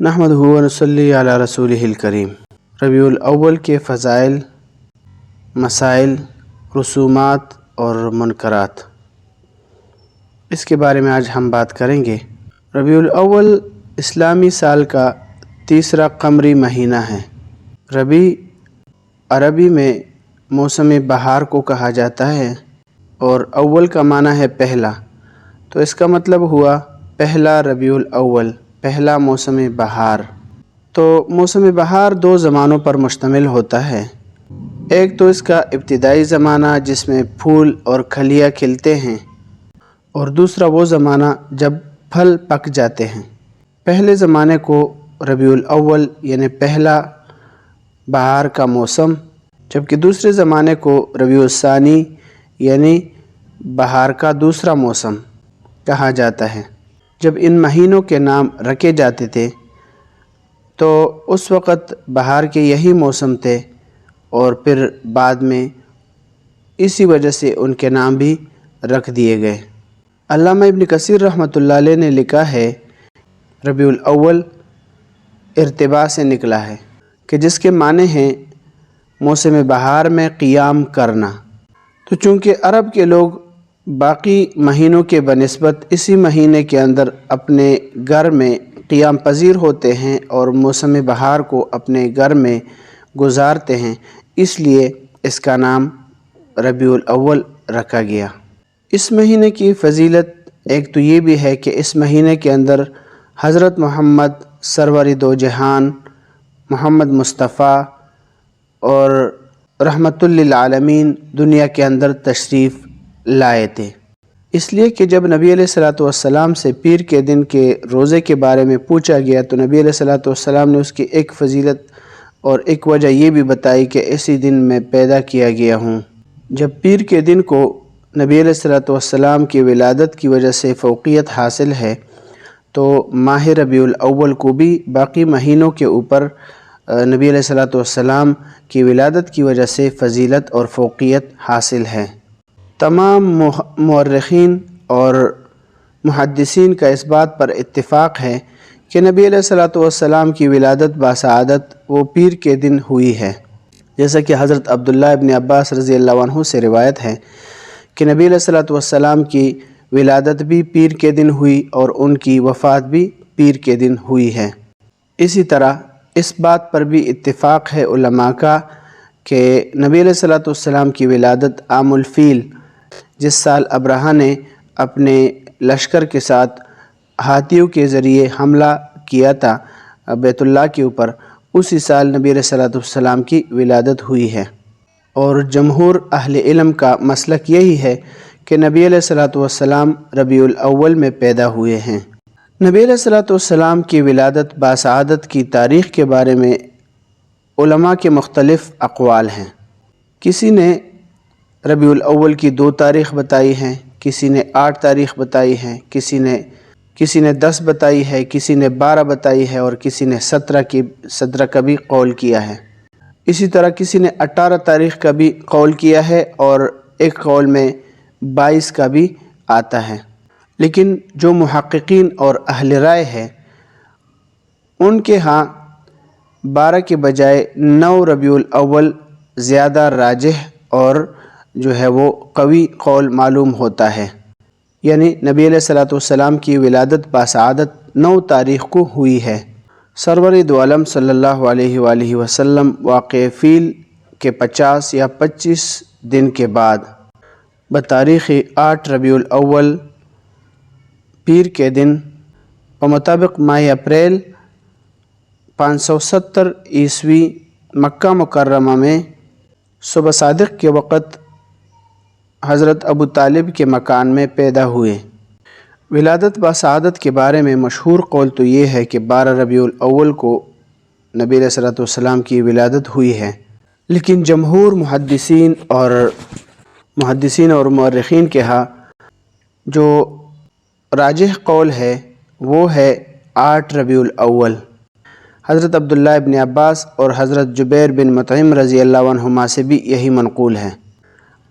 نحمدہ و نصلی علی رسولہ الکریم۔ ربیع الاول کے فضائل، مسائل، رسومات اور منکرات، اس کے بارے میں آج ہم بات کریں گے۔ ربیع الاول اسلامی سال کا تیسرا قمری مہینہ ہے۔ ربیع عربی میں موسم بہار کو کہا جاتا ہے اور اول کا معنی ہے پہلا، تو اس کا مطلب ہوا پہلا ربیع الاول، پہلا موسم بہار۔ تو موسم بہار دو زمانوں پر مشتمل ہوتا ہے۔ ایک تو اس کا ابتدائی زمانہ جس میں پھول اور کھلیاں کھلتے ہیں، اور دوسرا وہ زمانہ جب پھل پک جاتے ہیں۔ پہلے زمانے کو ربیع الاول یعنی پہلا بہار کا موسم، جبکہ دوسرے زمانے کو ربیع الثانی یعنی بہار کا دوسرا موسم کہا جاتا ہے۔ جب ان مہینوں کے نام رکھے جاتے تھے تو اس وقت بہار کے یہی موسم تھے، اور پھر بعد میں اسی وجہ سے ان کے نام بھی رکھ دیے گئے۔ علامہ ابن کثیر رحمۃ اللہ علیہ نے لکھا ہے ربیع الاول ارتباط سے نکلا ہے کہ جس کے معنی ہیں موسم بہار میں قیام کرنا۔ تو چونکہ عرب کے لوگ باقی مہینوں کے بنسبت اسی مہینے کے اندر اپنے گھر میں قیام پذیر ہوتے ہیں اور موسم بہار کو اپنے گھر میں گزارتے ہیں، اس لیے اس کا نام ربیع الاول رکھا گیا۔ اس مہینے کی فضیلت ایک تو یہ بھی ہے کہ اس مہینے کے اندر حضرت محمد سرور دو جہان محمد مصطفیٰ اور رحمت للعالمین دنیا کے اندر تشریف لائے تھے۔ اس لیے کہ جب نبی علیہ الصلوۃ والسلام سے پیر کے دن کے روزے کے بارے میں پوچھا گیا تو نبی علیہ الصلوۃ والسلام نے اس کی ایک فضیلت اور ایک وجہ یہ بھی بتائی کہ اسی دن میں پیدا کیا گیا ہوں۔ جب پیر کے دن کو نبی علیہ الصلوۃ والسلام کی ولادت کی وجہ سے فوقیت حاصل ہے، تو ماہ ربیع الاول کو بھی باقی مہینوں کے اوپر نبی علیہ الصلوۃ والسلام کی ولادت کی وجہ سے فضیلت اور فوقیت حاصل ہے۔ تمام مورخین اور محدثین کا اس بات پر اتفاق ہے کہ نبی علیہ الصلوۃ والسلام کی ولادت باسعادت وہ پیر کے دن ہوئی ہے، جیسا کہ حضرت عبداللہ ابن عباس رضی اللہ عنہ سے روایت ہے کہ نبی علیہ الصلوۃ والسلام کی ولادت بھی پیر کے دن ہوئی اور ان کی وفات بھی پیر کے دن ہوئی ہے۔ اسی طرح اس بات پر بھی اتفاق ہے علماء کا کہ نبی علیہ الصلوۃ والسلام کی ولادت عام الفیل، جس سال ابرہہ نے اپنے لشکر کے ساتھ ہاتھیوں کے ذریعے حملہ کیا تھا بیت اللہ کے اوپر، اسی سال نبی علیہ الصلوۃ والسلام کی ولادت ہوئی ہے۔ اور جمہور اہل علم کا مسلک یہی ہے کہ نبی علیہ الصلوۃ والسلام ربیع الاول میں پیدا ہوئے ہیں۔ نبی علیہ الصلوۃ والسلام کی ولادت باسعادت کی تاریخ کے بارے میں علماء کے مختلف اقوال ہیں۔ کسی نے ربیع الاول کی 2 تاریخ بتائی ہیں، کسی نے 8 تاریخ بتائی ہیں، کسی نے 10 بتائی ہے، کسی نے 12 بتائی ہے، اور کسی نے 17 کا بھی قول کیا ہے۔ اسی طرح کسی نے 18 تاریخ کا بھی قول کیا ہے اور ایک قول میں 22 کا بھی آتا ہے۔ لیکن جو محققین اور اہل رائے ہیں ان کے ہاں 12 کے بجائے 9 ربیع الاول زیادہ راجح اور جو ہے وہ قوی قول معلوم ہوتا ہے، یعنی نبی علیہ الصلوۃ والسلام کی ولادت باسعادت 9 تاریخ کو ہوئی ہے۔ سرور دو عالم صلی اللہ علیہ وآلہ وسلم واقع فیل کے 50 یا 25 دن کے بعد بتاریخ 8 ربیع الاول پیر کے دن بمطابق ماہ اپریل 570 عیسوی مکہ مکرمہ میں صبح صادق کے وقت حضرت ابو طالب کے مکان میں پیدا ہوئے۔ ولادت باسعادت کے بارے میں مشہور قول تو یہ ہے کہ 12 ربیع الاول کو نبی علیہ الصلوۃ والسلام کی ولادت ہوئی ہے، لیکن جمہور محدثین اور مورخین کے ہاں جو راجح قول ہے وہ ہے 8 ربیع الاول۔ حضرت عبداللہ ابن عباس اور حضرت جبیر بن مطعم رضی اللہ عنہما سے بھی یہی منقول ہے،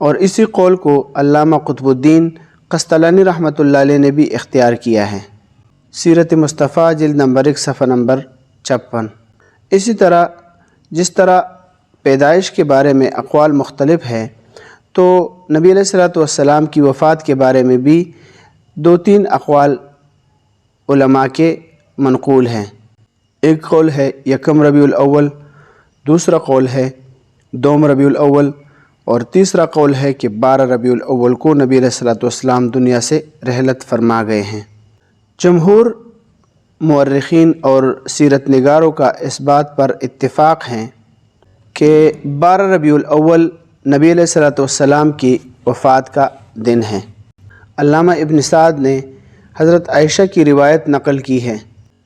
اور اسی قول کو علامہ قطب الدین قسطلانی رحمۃ اللہ علیہ نے بھی اختیار کیا ہے۔ سیرت مصطفیٰ جلد نمبر 1 صفحہ نمبر 56۔ اسی طرح جس طرح پیدائش کے بارے میں اقوال مختلف ہیں، تو نبی علیہ الصلوۃ والسلام کی وفات کے بارے میں بھی 2-3 اقوال علماء کے منقول ہیں۔ ایک قول ہے 1 ربیع الاول، دوسرا قول ہے 2 ربیع الاول، اور تیسرا قول ہے کہ 12 ربیع الاول کو نبی علیہ الصلوۃ والسلام دنیا سے رحلت فرما گئے ہیں۔ جمہور مورخین اور سیرت نگاروں کا اس بات پر اتفاق ہے کہ 12 ربیع الاول نبی علیہ الصلوۃ والسلام کی وفات کا دن ہے۔ علامہ ابن سعد نے حضرت عائشہ کی روایت نقل کی ہے۔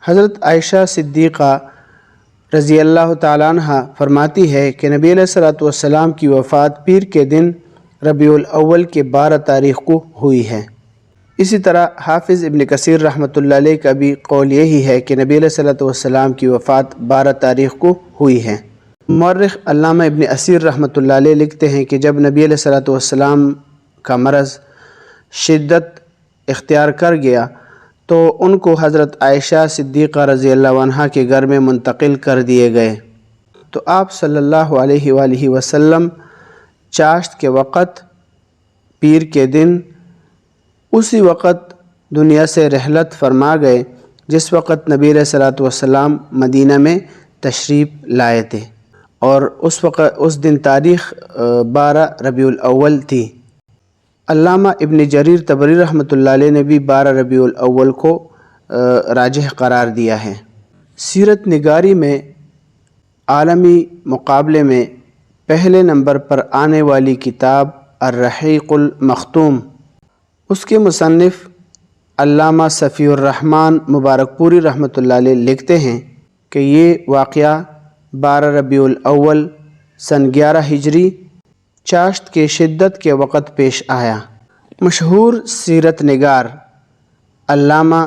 حضرت عائشہ صدیقہ رضی اللہ تعالیٰ عنہ فرماتی ہے کہ نبی علیہ الصلوۃ والسلام کی وفات پیر کے دن ربیع الاول کے 12 تاریخ کو ہوئی ہے۔ اسی طرح حافظ ابن کثیر رحمۃ اللہ علیہ کا بھی قول یہی ہے کہ نبی علیہ الصلوۃ والسلام کی وفات 12 تاریخ کو ہوئی ہے۔ مورخ علامہ ابن اسیر رحمۃ اللہ علیہ لکھتے ہیں کہ جب نبی علیہ الصلوۃ والسلام کا مرض شدت اختیار کر گیا تو ان کو حضرت عائشہ صدیقہ رضی اللہ عنہا کے گھر میں منتقل کر دیے گئے، تو آپ صلی اللہ علیہ وآلہ وسلم چاشت کے وقت پیر کے دن اسی وقت دنیا سے رحلت فرما گئے جس وقت نبی علیہ الصلوۃ والسلام مدینہ میں تشریف لائے تھے، اور اس دن تاریخ 12 ربیع الاول تھی۔ علامہ ابن جریر طبری رحمۃ اللہ علیہ نے بھی 12 ربیع الاول کو راجح قرار دیا ہے۔ سیرت نگاری میں عالمی مقابلے میں پہلے نمبر پر آنے والی کتاب الرحیق المختوم، اس کے مصنف علامہ صفی الرحمن مبارک پوری رحمۃ اللہ علیہ لکھتے ہیں کہ یہ واقعہ 12 ربیع الاول سن 11 ہجری چاشت کے شدت کے وقت پیش آیا۔ مشہور سیرت نگار علامہ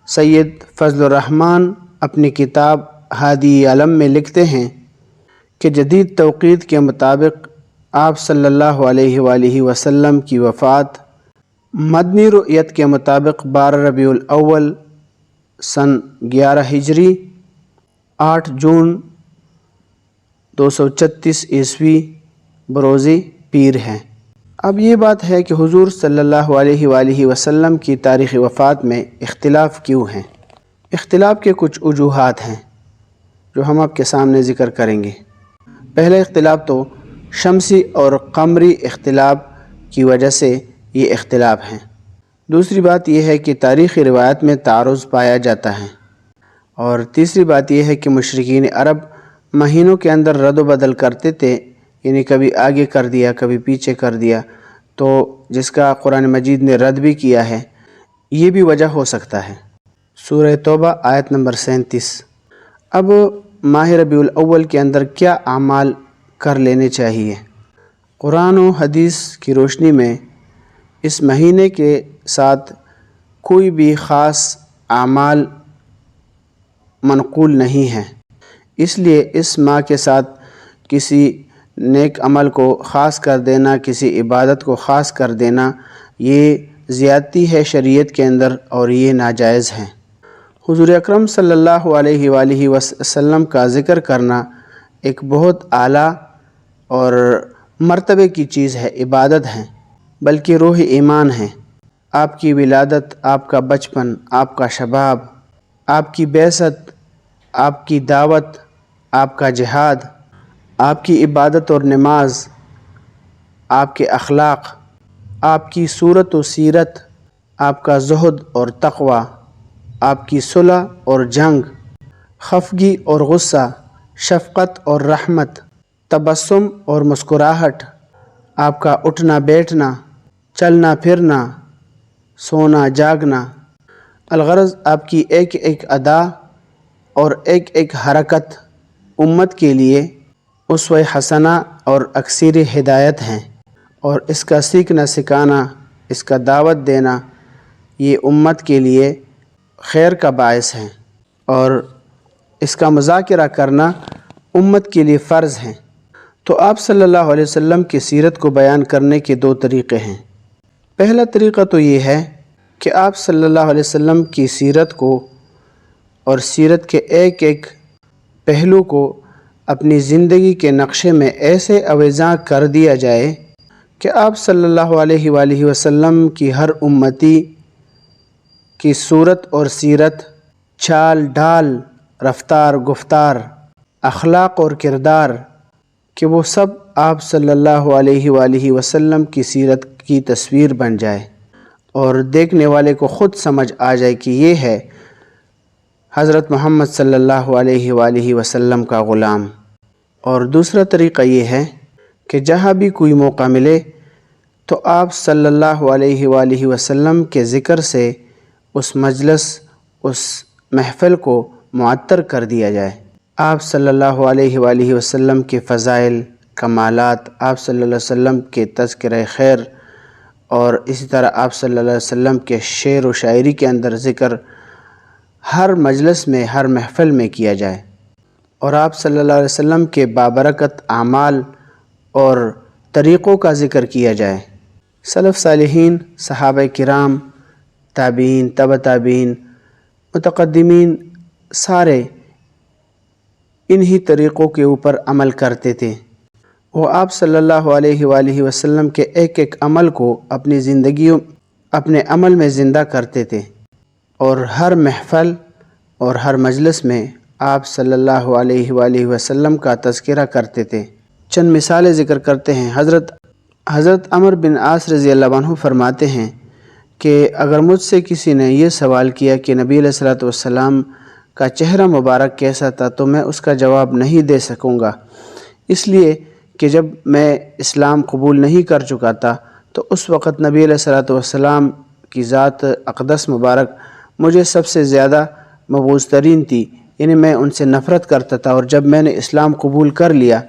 سید فضل الرحمن اپنی کتاب ہادی علم میں لکھتے ہیں کہ جدید توقیت کے مطابق آپ صلی اللہ علیہ وآلہ وسلم کی وفات مدنی رؤیت کے مطابق 12 ربیع الاول سن 11 ہجری 8 جون 236 عیسوی بروز پیر ہے۔ اب یہ بات ہے کہ حضور صلی اللہ علیہ وآلہ وسلم کی تاریخ وفات میں اختلاف کیوں ہیں؟ اختلاف کے کچھ وجوہات ہیں جو ہم آپ کے سامنے ذکر کریں گے۔ پہلا اختلاف تو شمسی اور قمری اختلاف کی وجہ سے یہ اختلاف ہیں۔ دوسری بات یہ ہے کہ تاریخی روایت میں تعارض پایا جاتا ہے، اور تیسری بات یہ ہے کہ مشرکین عرب مہینوں کے اندر رد و بدل کرتے تھے، یعنی کبھی آگے کر دیا کبھی پیچھے کر دیا، تو جس کا قرآن مجید نے رد بھی کیا ہے، یہ بھی وجہ ہو سکتا ہے۔ سورہ توبہ آیت نمبر 37۔ اب ماہ ربیع الاول کے اندر کیا اعمال کر لینے چاہیے؟ قرآن و حدیث کی روشنی میں اس مہینے کے ساتھ کوئی بھی خاص اعمال منقول نہیں ہیں، اس لیے اس ماہ کے ساتھ کسی نیک عمل کو خاص کر دینا، کسی عبادت کو خاص کر دینا، یہ زیادتی ہے شریعت کے اندر، اور یہ ناجائز ہے۔ حضور اکرم صلی اللہ علیہ وآلہ وسلم کا ذکر کرنا ایک بہت اعلیٰ اور مرتبے کی چیز ہے، عبادت ہے، بلکہ روح ایمان ہے۔ آپ کی ولادت، آپ کا بچپن، آپ کا شباب، آپ کی بعثت، آپ کی دعوت، آپ کا جہاد، آپ کی عبادت اور نماز، آپ کے اخلاق، آپ کی صورت و سیرت، آپ کا زہد اور تقوی، آپ کی صلح اور جنگ، خفگی اور غصہ، شفقت اور رحمت، تبسم اور مسکراہٹ، آپ کا اٹھنا بیٹھنا، چلنا پھرنا، سونا جاگنا، الغرض آپ کی ایک ایک ادا اور ایک ایک حرکت امت کے لیے اسوہ حسنہ اور اکثیر ہدایت ہیں، اور اس کا سیکھنا سکھانا، اس کا دعوت دینا، یہ امت کے لیے خیر کا باعث ہے، اور اس کا مذاکرہ کرنا امت کے لیے فرض ہے۔ تو آپ صلی اللہ علیہ وسلم کی سیرت کو بیان کرنے کے 2 طریقے ہیں۔ پہلا طریقہ تو یہ ہے کہ آپ صلی اللہ علیہ وسلم کی سیرت کو اور سیرت کے ایک ایک پہلو کو اپنی زندگی کے نقشے میں ایسے اویزاں کر دیا جائے کہ آپ صلی اللہ علیہ وآلہ وسلم کی ہر امتی کی صورت اور سیرت، چال ڈال، رفتار گفتار، اخلاق اور کردار، کہ وہ سب آپ صلی اللہ علیہ وآلہ وسلم کی سیرت کی تصویر بن جائے اور دیکھنے والے کو خود سمجھ آ جائے کہ یہ ہے حضرت محمد صلی اللہ علیہ وآلہ وسلم کا غلام۔ اور دوسرا طریقہ یہ ہے کہ جہاں بھی کوئی موقع ملے تو آپ صلی اللہ علیہ وآلہ وسلم کے ذکر سے اس مجلس، اس محفل کو معطر کر دیا جائے۔ آپ صلی اللہ علیہ وآلہ وسلم کے فضائل، کمالات، آپ صلی اللہ علیہ وسلم کے تذکرہ خیر اور اسی طرح آپ صلی اللہ علیہ وسلم کے شعر و شاعری کے اندر ذکر ہر مجلس میں، ہر محفل میں کیا جائے، اور آپ صلی اللہ علیہ وسلم کے بابرکت اعمال اور طریقوں کا ذکر کیا جائے۔ سلف صالحین، صحابہ کرام، تابعین، تبع تابعین، متقدمین، سارے انہی طریقوں کے اوپر عمل کرتے تھے۔ وہ آپ صلی اللہ علیہ وآلہ وسلم کے ایک ایک عمل کو اپنی زندگیوں، اپنے عمل میں زندہ کرتے تھے، اور ہر محفل اور ہر مجلس میں آپ صلی اللہ علیہ وآلہ وسلم کا تذکرہ کرتے تھے۔ چند مثالیں ذکر کرتے ہیں۔ حضرت عمرو بن عاص رضی اللہ عنہ فرماتے ہیں کہ اگر مجھ سے کسی نے یہ سوال کیا کہ نبی علیہ الصلوۃ والسلام کا چہرہ مبارک کیسا تھا تو میں اس کا جواب نہیں دے سکوں گا، اس لیے کہ جب میں اسلام قبول نہیں کر چکا تھا تو اس وقت نبی علیہ الصلوۃ والسلام کی ذات اقدس مبارک مجھے سب سے زیادہ مبغوض ترین تھی، یعنی میں ان سے نفرت کرتا تھا، اور جب میں نے اسلام قبول کر لیا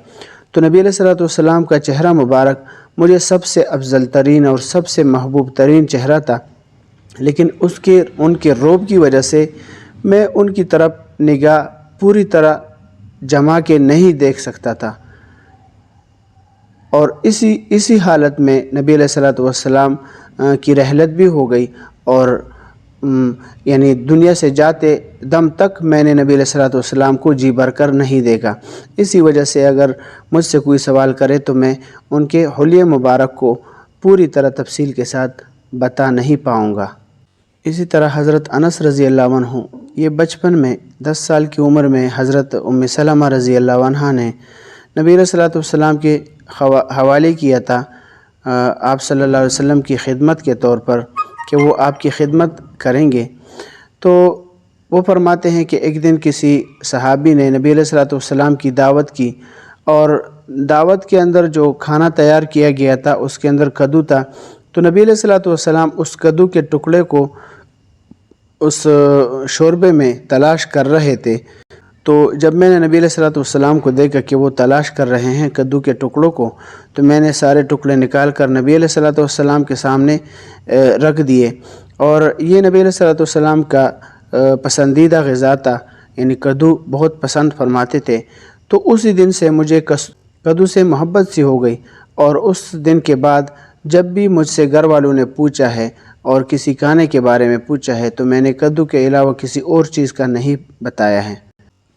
تو نبی علیہ الصلوۃ والسلام کا چہرہ مبارک مجھے سب سے افضل ترین اور سب سے محبوب ترین چہرہ تھا، لیکن ان کے رعب کی وجہ سے میں ان کی طرف نگاہ پوری طرح جما کے نہیں دیکھ سکتا تھا، اور اسی حالت میں نبی علیہ الصلوۃ والسلام کی رحلت بھی ہو گئی، اور یعنی دنیا سے جاتے دم تک میں نے نبی علیہ الصلوۃ والسلام کو جی بھر کر نہیں دیکھا۔ اسی وجہ سے اگر مجھ سے کوئی سوال کرے تو میں ان کے حلیہ مبارک کو پوری طرح تفصیل کے ساتھ بتا نہیں پاؤں گا۔ اسی طرح حضرت انس رضی اللہ عنہ، یہ بچپن میں 10 سال کی عمر میں حضرت ام سلمہ رضی اللہ عنہ نے نبی علیہ الصلوۃ والسلام کے حوالے کیا تھا آپ صلی اللہ علیہ وسلم کی خدمت کے طور پر کہ وہ آپ کی خدمت کریں گے۔ تو وہ فرماتے ہیں کہ ایک دن کسی صحابی نے نبی علیہ الصلوۃ والسلام کی دعوت کی، اور دعوت کے اندر جو کھانا تیار کیا گیا تھا اس کے اندر کدو تھا، تو نبی علیہ الصلوۃ والسلام اس کدو کے ٹکڑے کو اس شوربے میں تلاش کر رہے تھے۔ تو جب میں نے نبی علیہ الصلوۃ والسلام کو دیکھا کہ وہ تلاش کر رہے ہیں کدو کے ٹکڑوں کو، تو میں نے سارے ٹکڑے نکال کر نبی علیہ الصلوۃ والسلام کے سامنے رکھ دیے، اور یہ نبی علیہ الصلوۃ والسلام کا پسندیدہ غذا تھا، یعنی کدو بہت پسند فرماتے تھے۔ تو اسی دن سے مجھے کدو سے محبت سی ہو گئی، اور اس دن کے بعد جب بھی مجھ سے گھر والوں نے پوچھا ہے اور کسی کھانے کے بارے میں پوچھا ہے تو میں نے کدو کے علاوہ کسی اور چیز کا نہیں بتایا ہے۔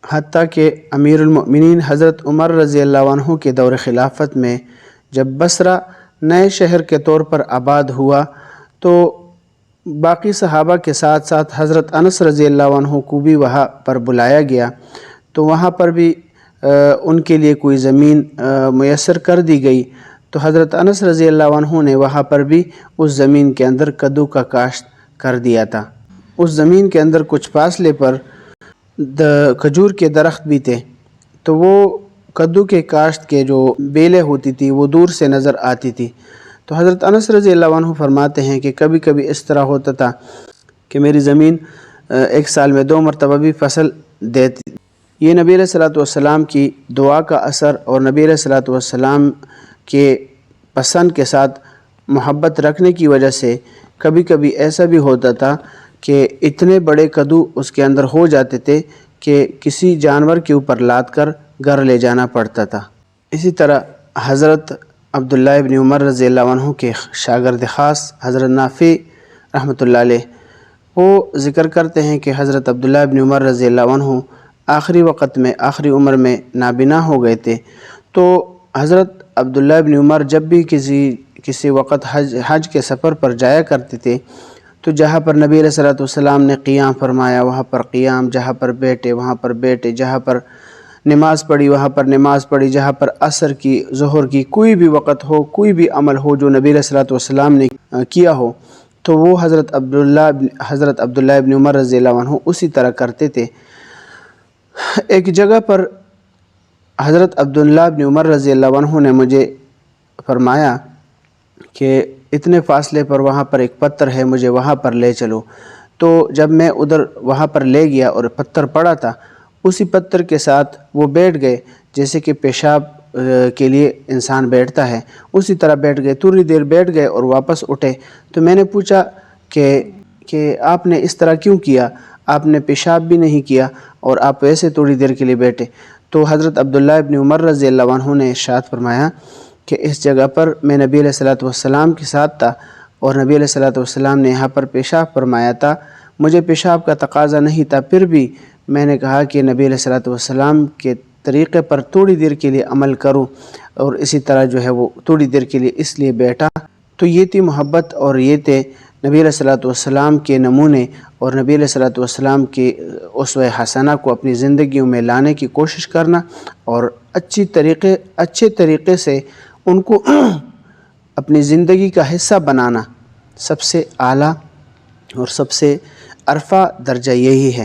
حتیٰ کہ امیر المؤمنین حضرت عمر رضی اللہ عنہ کے دور خلافت میں جب بصرہ نئے شہر کے طور پر آباد ہوا تو باقی صحابہ کے ساتھ ساتھ حضرت انس رضی اللہ عنہ کو بھی وہاں پر بلایا گیا، تو وہاں پر بھی ان کے لیے کوئی زمین میسر کر دی گئی، تو حضرت انس رضی اللہ عنہ نے وہاں پر بھی اس زمین کے اندر کدو کا کاشت کر دیا تھا۔ اس زمین کے اندر کچھ فاصلے پر کھجور کے درخت بھی تھے، تو وہ کدو کے کاشت کے جو بیلیں ہوتی تھی وہ دور سے نظر آتی تھی۔ تو حضرت انس رضی اللہ عنہ فرماتے ہیں کہ کبھی کبھی اس طرح ہوتا تھا کہ میری زمین ایک سال میں 2 مرتبہ بھی فصل دیتی۔ یہ نبی علیہ الصلوۃ والسلام کی دعا کا اثر اور نبی علیہ الصلوۃ والسلام کے پسند کے ساتھ محبت رکھنے کی وجہ سے کبھی کبھی ایسا بھی ہوتا تھا کہ اتنے بڑے کدو اس کے اندر ہو جاتے تھے کہ کسی جانور کے اوپر لاد کر گھر لے جانا پڑتا تھا۔ اسی طرح حضرت عبداللہ ابن عمر رضی اللہ عنہ کے شاگرد خاص حضرت نافع رحمۃ اللہ علیہ وہ ذکر کرتے ہیں کہ حضرت عبداللہ ابن عمر رضی اللہ عنہ آخری وقت میں آخری عمر میں نابینا ہو گئے تھے۔ تو حضرت عبداللہ ابن عمر جب بھی کسی وقت حج کے سفر پر جایا کرتے تھے تو جہاں پر نبی علیہ الصلوۃ والسلام نے قیام فرمایا وہاں پر قیام، جہاں پر بیٹھے وہاں پر بیٹھے، جہاں پر نماز پڑھی وہاں پر نماز پڑھی، جہاں پر عصر کی، ظہر کی، کوئی بھی وقت ہو، کوئی بھی عمل ہو جو نبی علیہ الصلوۃ والسلام نے کیا ہو تو وہ حضرت عبداللہ ابن عمر رضی اللہ عنہ اسی طرح کرتے تھے۔ ایک جگہ پر حضرت عبداللہ ابن عمر رضی اللہ عنہ نے مجھے فرمایا کہ اتنے فاصلے پر وہاں پر ایک پتھر ہے، مجھے وہاں پر لے چلو۔ تو جب میں وہاں پر لے گیا اور پتھر پڑا تھا، اسی پتھر کے ساتھ وہ بیٹھ گئے، جیسے کہ پیشاب کے لیے انسان بیٹھتا ہے اسی طرح بیٹھ گئے، تھوڑی دیر بیٹھ گئے اور واپس اٹھے۔ تو میں نے پوچھا کہ آپ نے اس طرح کیوں کیا؟ آپ نے پیشاب بھی نہیں کیا اور آپ ویسے تھوڑی دیر کے لیے بیٹھے۔ تو حضرت عبداللہ ابن عمر رضی اللہ عنہ نے ارشاد فرمایا کہ اس جگہ پر میں نبی علیہ الصلوۃ والسلام کے ساتھ تھا اور نبی علیہ الصلوۃ والسلام نے یہاں پر پیشاب فرمایا تھا، مجھے پیشاب کا تقاضا نہیں تھا، پھر بھی میں نے کہا کہ نبی علیہ الصلوۃ والسلام کے طریقے پر تھوڑی دیر کے لیے عمل کروں، اور اسی طرح جو ہے وہ تھوڑی دیر کے لیے اس لیے بیٹھا۔ تو یہ تھی محبت اور یہ تھے نبی علیہ الصلوۃ والسلام کے نمونے، اور نبی علیہ الصلوۃ والسلام کی اسوہ حسنہ کو اپنی زندگیوں میں لانے کی کوشش کرنا اور اچھے طریقے سے ان کو اپنی زندگی کا حصہ بنانا، سب سے اعلیٰ اور سب سے عرفہ درجہ یہی ہے۔